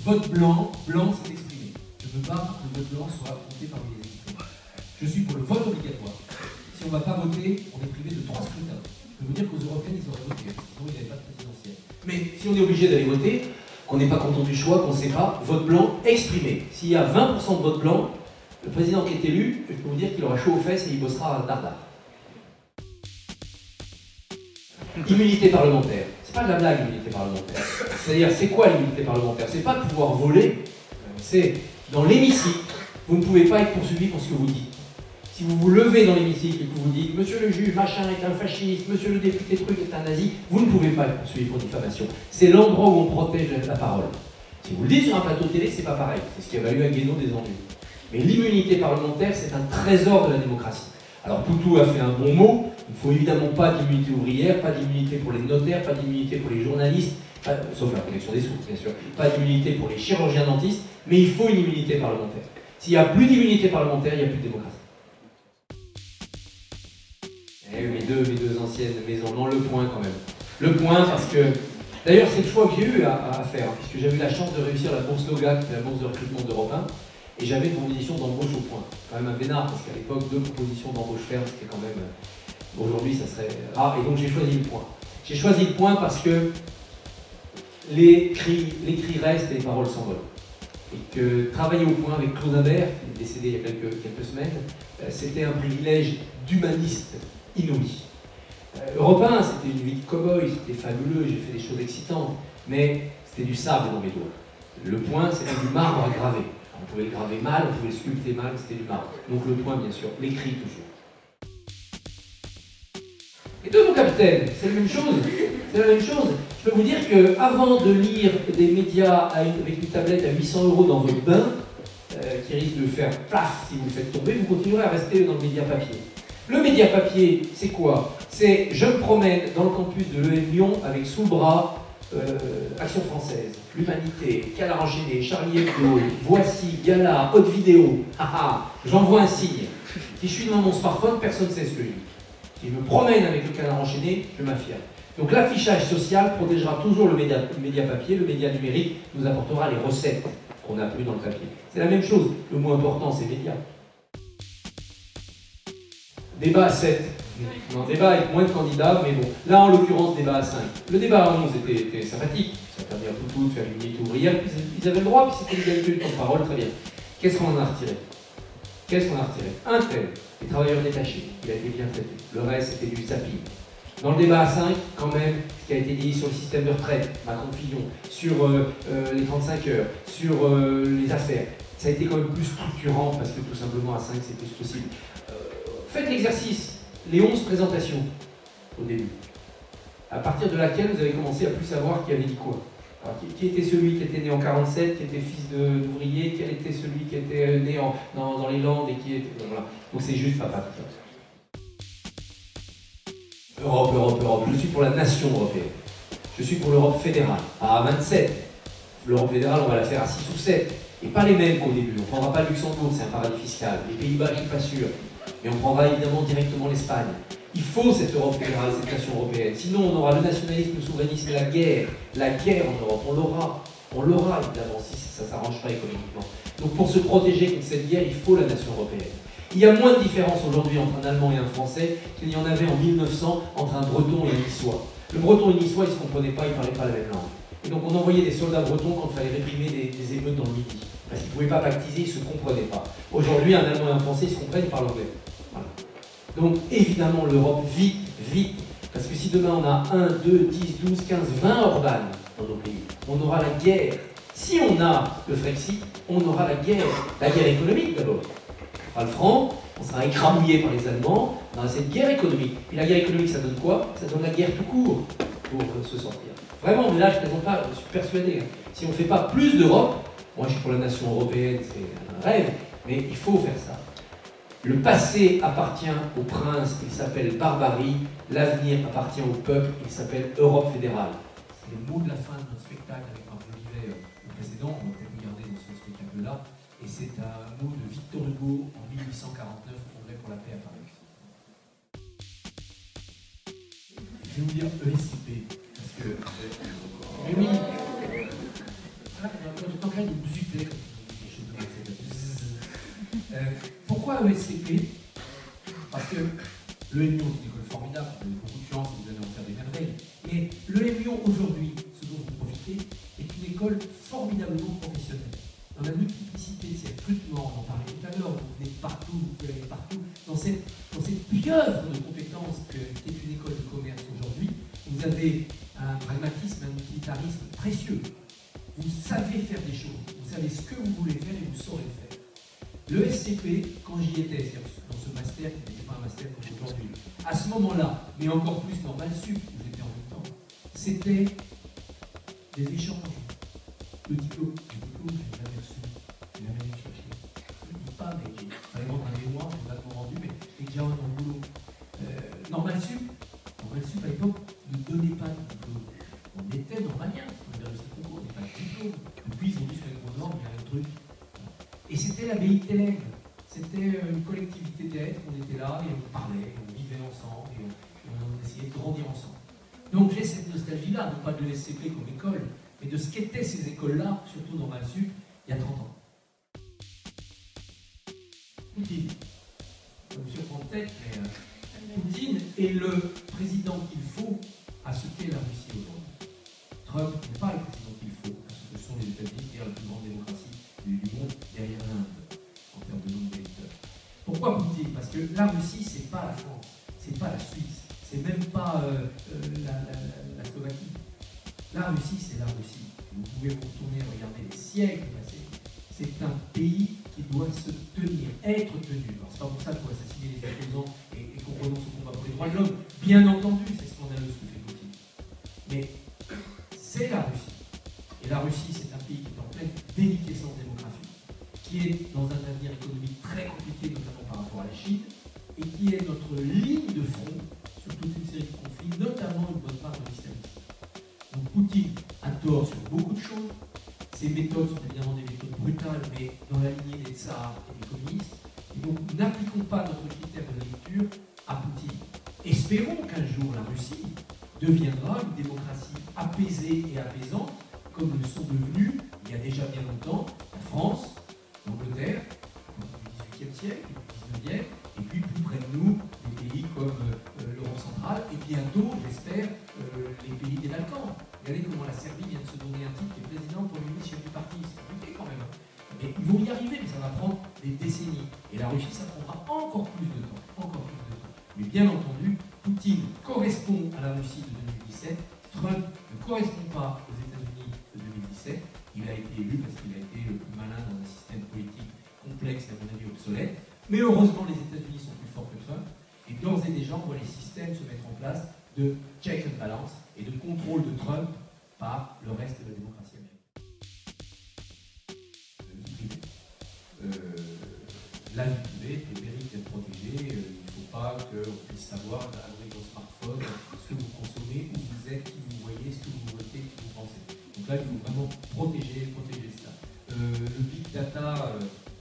Vote blanc, blanc c'est exprimé. Je ne veux pas que le vote blanc soit compté parmi les exprimés. Je suis pour le vote obligatoire. Si on ne va pas voter, on est privé de 3 scrutins. Je peux vous dire qu'aux européennes, ils auraient voté, sinon il n'y avait pas de présidentielle. Mais si on est obligé d'aller voter, qu'on n'est pas content du choix, qu'on ne sait pas, vote blanc exprimé. S'il y a 20% de vote blanc, le président qui est élu, je peux vous dire qu'il aura chaud aux fesses et il bossera dardard. Immunité parlementaire. C'est pas de la blague, l'immunité parlementaire. C'est-à-dire, c'est quoi l'immunité parlementaire? C'est pas de pouvoir voler, c'est dans l'hémicycle, vous ne pouvez pas être poursuivi pour ce que vous dites. Si vous vous levez dans l'hémicycle et que vous dites « Monsieur le juge, machin est un fasciste, monsieur le député truc est un nazi », vous ne pouvez pas être poursuivi pour diffamation. C'est l'endroit où on protège la parole. Si vous le dites sur un plateau télé, c'est pas pareil. C'est ce qui a valu à Guénaud des ennuis. Mais l'immunité parlementaire, c'est un trésor de la démocratie. Alors Poutou a fait un bon mot, il ne faut évidemment pas d'immunité ouvrière, pas d'immunité pour les notaires, pas d'immunité pour les journalistes, sauf la protection des sources bien sûr, pas d'immunité pour les chirurgiens dentistes, mais il faut une immunité parlementaire. S'il n'y a plus d'immunité parlementaire, il n'y a plus de démocratie. Eh oui, mes deux anciennes maisons, non, Le Point quand même. Le Point parce que, d'ailleurs c'est le choix que j'ai eu à faire, puisque j'ai eu la chance de réussir la bourse Loga, qui est la bourse de recrutement d'Europe 1, et j'avais une proposition d'embauche au Point. Quand même un vénard, parce qu'à l'époque, 2 propositions d'embauche ferme, c'était quand même... Aujourd'hui, ça serait rare, et donc j'ai choisi Le Point. J'ai choisi Le Point parce que les cris restent et les paroles s'envolent. Et que travailler au Point avec Claude Imbert, qui est décédé il y a quelques semaines, c'était un privilège d'humaniste inouï. Europe 1, c'était une vie de cow-boy, c'était fabuleux, j'ai fait des choses excitantes, mais c'était du sable dans mes doigts. Le Point, c'était du marbre à graver. On pouvait le graver mal, on pouvait le sculpter mal, c'était du marbre. Donc Le Point, bien sûr, l'écrit toujours. Et deux, mon capitaine, c'est la même chose. C'est la même chose. Je peux vous dire qu'avant de lire des médias avec une tablette à 800 € dans votre bain, qui risque de faire plaf si vous le faites tomber, vous continuerez à rester dans le média papier. Le média papier, c'est quoi? C'est je me promène dans le campus de l'EM Lyon avec sous le bras Action française, l'Humanité, Canard enchaîné, Charlie Hebdo, Voici, Gala, Haute Vidéo. J'envoie un signe. Si je suis devant mon smartphone, personne ne sait ce que je dis. Si je me promène avec le Canard enchaîné, je m'affirme. Donc l'affichage social protégera toujours le média papier, le média numérique nous apportera les recettes qu'on n'a plus dans le papier. C'est la même chose, le mot important c'est média. Débat à 7. Un débat avec moins de candidats, mais bon. Là en l'occurrence, débat à 5. Le débat à 11 était sympathique, ça permet à Poutou de faire une unité ouvrière, puis ils avaient le droit, puis c'était l'égalité du temps de parole, très bien. Qu'est-ce qu'on en a retiré? Qu'est-ce qu'on a retiré? Un tel, les travailleurs détachés, il a été bien traité. Le reste, c'était du zapping. Dans le débat à 5, quand même, ce qui a été dit sur le système de retraite, Macron-Fillon, sur les 35 heures, sur les affaires, ça a été quand même plus structurant, parce que tout simplement à 5, c'est plus possible. Faites l'exercice, les 11 présentations, au début, à partir de laquelle vous avez commencé à plus savoir qui avait dit quoi. Alors, qui était celui qui était né en 47, qui était fils d'ouvrier, quel était celui qui était né dans les Landes et qui était... Voilà. Donc c'est juste papa tout ça. Europe, Europe, Europe. Je suis pour la nation européenne. Je suis pour l'Europe fédérale. Pas à 27. L'Europe fédérale, on va la faire à 6 ou 7. Et pas les mêmes qu'au début. On ne prendra pas le Luxembourg, c'est un paradis fiscal. Les Pays-Bas, je ne suis pas sûr. Mais on prendra évidemment directement l'Espagne. Il faut cette Europe fédérale, cette nation européenne. Sinon, on aura le nationalisme, le souverainisme et la guerre. La guerre en Europe, on l'aura. On l'aura évidemment si ça ne s'arrange pas économiquement. Donc pour se protéger contre cette guerre, il faut la nation européenne. Il y a moins de différence aujourd'hui entre un Allemand et un Français qu'il y en avait en 1900 entre un Breton et un Niçois. Le Breton et le Niçois, ils ne se comprenaient pas, ils ne parlaient pas la même langue. Et donc on envoyait des soldats bretons quand il fallait réprimer des émeutes dans le Midi. Parce qu'ils ne pouvaient pas pactiser, ils ne se comprenaient pas. Aujourd'hui, un Allemand et un Français, ils se comprennent, ils parlent anglais. Voilà. Donc évidemment, l'Europe, vite, vite. Parce que si demain on a 1, 2, 10, 12, 15, 20 Orban dans nos pays, on aura la guerre. Si on a le Frexit, on aura la guerre. La guerre économique d'abord. On fera le franc, on sera écrabouillé par les Allemands, on aura cette guerre économique. Et la guerre économique, ça donne quoi? Ça donne la guerre tout court pour se sortir. Vraiment, mais là je ne plaisante pas, je suis persuadé. Si on ne fait pas plus d'Europe, moi je suis pour la nation européenne, c'est un rêve, mais il faut faire ça. Le passé appartient au prince, il s'appelle Barbarie. L'avenir appartient au peuple, il s'appelle Europe fédérale. C'est le mot de la fin de notre spectacle avec Marc Jolivet, le précédent, on va peut-être regarder dans ce spectacle-là. Et c'est un mot de Victor Hugo en 1849 au Congrès pour la paix à Paris. Je vais vous dire ESCP, parce que... Mais oui, train de buter, comme des choses de pourquoi ESCP? Parce que le MIO est une école formidable, vous avez beaucoup de chance, vous allez en faire des merveilles. Mais le MIO aujourd'hui, ce dont vous profitez, est une école formidablement professionnelle. Dans la multiplicité de ces recrutements, on en parlait tout à l'heure, vous venez partout, vous pouvez aller partout, dans cette pieuvre de compétences qu'est une école de commerce aujourd'hui, vous avez un pragmatisme, un utilitarisme précieux. Vous savez faire des choses, vous savez ce que vous voulez faire et vous saurez le faire. Le SCP, quand j'y étais, dans ce master, qui n'était pas un master comme aujourd'hui, à ce moment-là, mais encore plus normal sup, où j'étais en même temps, c'était des échanges. Le diplôme, je l'ai jamais reçu, je l'ai jamais allé chercher. Je ne dis pas, mais j'ai vraiment un mémoire, je n'ai pas tout rendu, mais j'ai déjà un boulot. Normal sup, à l'époque, ne donnait pas de diplôme. On était normalien, on avait réussi le concours, on n'avait pas de diplôme. Depuis, ils ont dû se mettre aux normes, il y a un truc. Et c'était l'abbaye de Thélègue. C'était une collectivité d'être, on était là et on parlait, on vivait ensemble et on essayait de grandir ensemble. Donc j'ai cette nostalgie-là, non pas de l'ESCP comme école, mais de ce qu'étaient ces écoles-là, surtout dans Malsup, il y a 30 ans. Poutine. Ça me surprend peut-être, mais Poutine est le président qu'il faut à ce qu'est la Russie aujourd'hui. Trump n'est pas le président qu'il faut à ce que sont les États-Unis, qui est la plus grande démocratie du monde derrière l'Inde, en termes de nombre d'électeurs. Pourquoi Poutine? Parce que la Russie, c'est pas la France, c'est pas la Suisse, c'est même pas la Slovaquie. La Russie, c'est la Russie. Vous pouvez vous retourner et regarder les siècles passés. C'est un pays qui doit se tenir, être tenu. Alors, c'est pas pour ça qu'il faut assassiner les opposants et qu'on renonce au combat pour les droits de l'homme. Bien entendu, c'est scandaleux ce que fait Poutine. Mais c'est la Russie. Et la Russie, c'est un pays qui est en pleine déliquescence démographique, qui est dans un avenir économique très compliqué, notamment par rapport à la Chine, et qui est notre ligne de front sur toute une série de conflits, notamment une bonne part de l'islamisme. Donc Poutine a tort sur beaucoup de choses. Ses méthodes sont évidemment des méthodes brutales, mais dans la lignée des tsars et des communistes. Et donc n'appliquons pas notre critère de lecture à Poutine. Espérons qu'un jour la Russie deviendra une démocratie apaisée et apaisante, comme le sont devenus, il y a déjà bien longtemps, la France, l'Angleterre, du XVIIIe siècle, du XIXe, et puis plus près de nous, des pays comme l'Europe centrale, et bientôt, j'espère, les pays des Balkans. Regardez comment la Serbie vient de se donner un titre qui est président pour une mission du parti, c'est compliqué quand même. Mais ils vont y arriver, mais ça va prendre des décennies. Et la Russie, ça prendra encore plus de temps, encore plus de temps. Mais bien entendu, Poutine correspond à la Russie de 2017, Trump ne correspond pas aux États-Unis de 2017. Il a été élu parce qu'il a été le plus malin dans un système politique complexe et à mon avis obsolète. Mais heureusement, les États-Unis sont plus forts que Trump. Et d'ores et déjà, on voit les systèmes se mettre en place de check and balance et de contrôle de Trump par le reste de la démocratie américaine. La vie privée mérite d'être protégée. Il ne faut pas qu'on puisse savoir avec vos smartphones ce que vous consommez, où vous êtes, qui vous voyez, ce que vous votez, ce que vous pensez. Donc là, il faut vraiment protéger cela. Le big data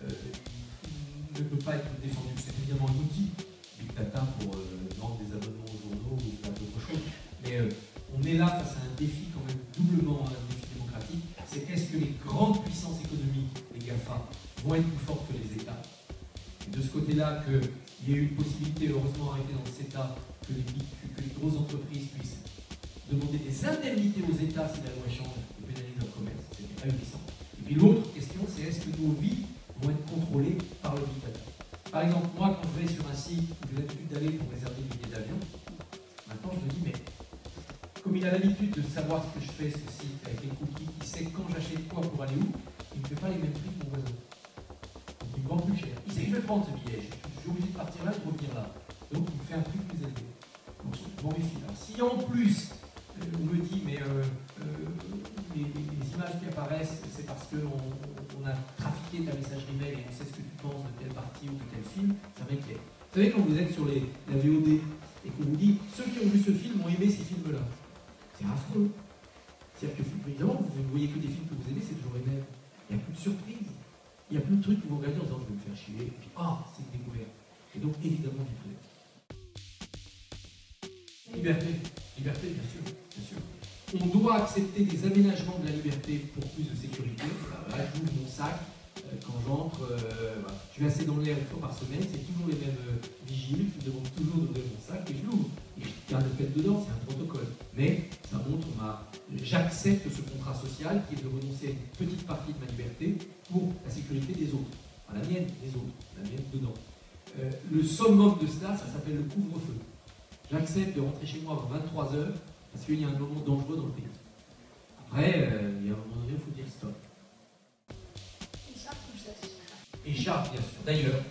ne peut pas être défendu. C'est évidemment un outil, big data, pour vendre des abonnements aux journaux ou faire d'autres choses. Mais on est là face à un défi quand même doublement un défi démocratique. C'est est-ce que les grandes puissances économiques, les GAFA, vont être plus fortes que les États? Et de ce côté-là, qu'il y ait eu une possibilité, heureusement arrêtée dans le CETA, que les grosses entreprises puissent demander des indemnités aux États si la loi change et pénalise leur commerce. C'était ahurissant. Et puis l'autre question, c'est est-ce que nos vies vont être contrôlées par le big data? Par exemple, moi, quand je vais sur un site où j'ai l'habitude d'aller pour réserver des billets d'avion, maintenant je me dis, mais comme il a l'habitude de savoir ce que je fais, ce site, avec les cookies, il sait quand j'achète quoi pour aller où, il ne fait pas les mêmes prix que mon voisin. Donc il me vend plus cher. Il sait que je vais prendre ce billet, je suis obligé de partir là et de revenir là. Donc il me fait un prix plus élevé. Donc je m'en méfie. Alors si en plus, on me dit, mais les images qui apparaissent, c'est parce qu'on a trafiqué ta messagerie mail et on sait ce que tu penses de telle partie ou de tel film, ça m'inquiète. Vous savez, quand vous êtes sur la VOD et qu'on vous dit, ceux qui ont vu ce film ont aimé ces films-là. C'est affreux. C'est-à-dire que, évidemment, vous ne voyez que des films que vous aimez, c'est toujours les mêmes. Il n'y a plus de surprise. Il n'y a plus de trucs que vous regardez en disant, je vais me faire chier, et puis, c'est une découverte. Et donc, évidemment, vie privée. Liberté. Liberté, bien sûr. Bien sûr. On doit accepter des aménagements de la liberté pour plus de sécurité. Voilà, j'ouvre mon sac quand j'entre. Voilà. Je vais assez dans l'air une fois par semaine, c'est toujours les mêmes vigiles qui me demandent toujours d'ouvrir mon sac et je l'ouvre. Et je garde le pet dedans, c'est un protocole. Mais ça montre j'accepte ce contrat social qui est de renoncer à une petite partie de ma liberté pour la sécurité des autres. Enfin, la mienne, des autres, la mienne dedans. Le summum de cela, ça s'appelle le couvre-feu. J'accepte de rentrer chez moi avant 23 h parce qu'il y a un moment dangereux dans le pays. Après, il y a un moment donné, il faut dire stop. Écharpe ou chasse? Écharpe, bien sûr. D'ailleurs,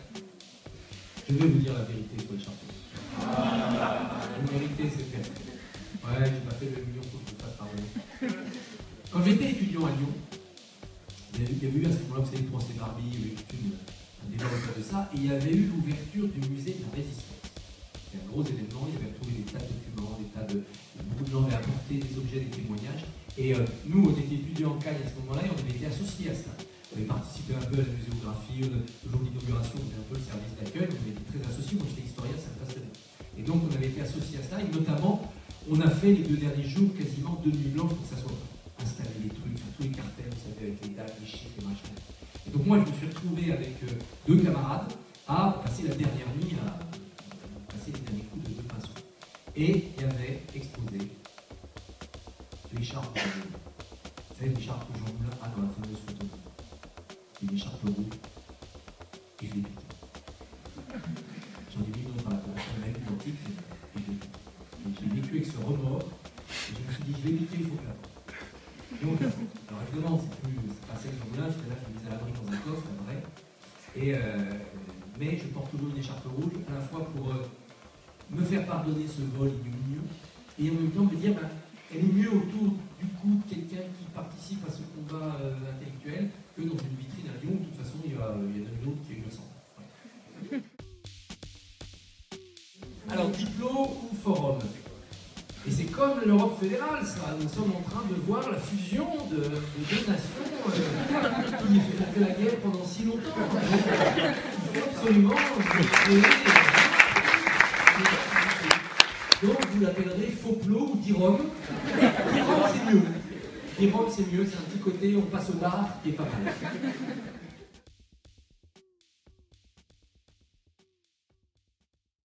je vais vous dire la vérité sur l'écharpe. La vérité, c'est fait. Ouais, j'ai pas fait le million, faut que je fasse pardonner. Quand j'étais étudiant à Lyon, il y avait eu à ce moment-là, vous savez, le procès Barbie, il y avait eu un débat autour de ça, et il y avait eu l'ouverture du musée de la Résistance. C'était un gros événement, il y avait retrouvé des tas de documents, beaucoup de gens avaient apporté des objets, des témoignages. Et nous, on était étudiants en Cagne à ce moment-là et on avait été associés à ça. On avait participé un peu à la muséographie, le jour d'inauguration, on était un peu le service d'accueil, on était très associés, moi j'étais historien, ça me passionnait. Et donc on avait été associés à ça, et notamment, on a fait les 2 derniers jours quasiment 2 nuits blanches pour que ça soit installé les trucs, tous les cartels, vous savez, avec les dates, les chiffres, les machins. Et donc moi, je me suis retrouvé avec 2 camarades à passer la dernière nuit à passer les derniers coups de pinceau. Et il y avait exposé l'écharpe, vous savez, l'écharpe que Jean Moulin a dans la fameuse photo. Une écharpe rouge, et je l'ai piqué. J'en ai mis une autre dans la collection, même identique, et je l'ai piqué. Donc j'ai vécu avec ce remords, et je me suis dit, je vais piquer, il faut que la. Donc, alors évidemment, c'est pas celle de Jean Moulin, j'étais là, je l'ai mise à l'abri dans un coffre, la vraie. Mais je porte toujours une écharpe rouge, à la fois pour me faire pardonner ce vol ignominieux, et en même temps me dire, ben, elle est mieux autour du cou de quelqu'un qui participe à ce combat intellectuel que dans une vitrine à Lyon où de toute façon il y en a une autre qui est innocente. Ouais. Alors, diplôme ou forum? Et c'est comme l'Europe fédérale, ça. Nous sommes en train de voir la fusion de 2 nations qui ont fait la guerre pendant si longtemps. Il faut absolument donc vous l'appellerez Foplo ou Dirom. Dirom c'est mieux. Dirom c'est mieux, c'est un petit côté, on passe au bar qui est pas mal.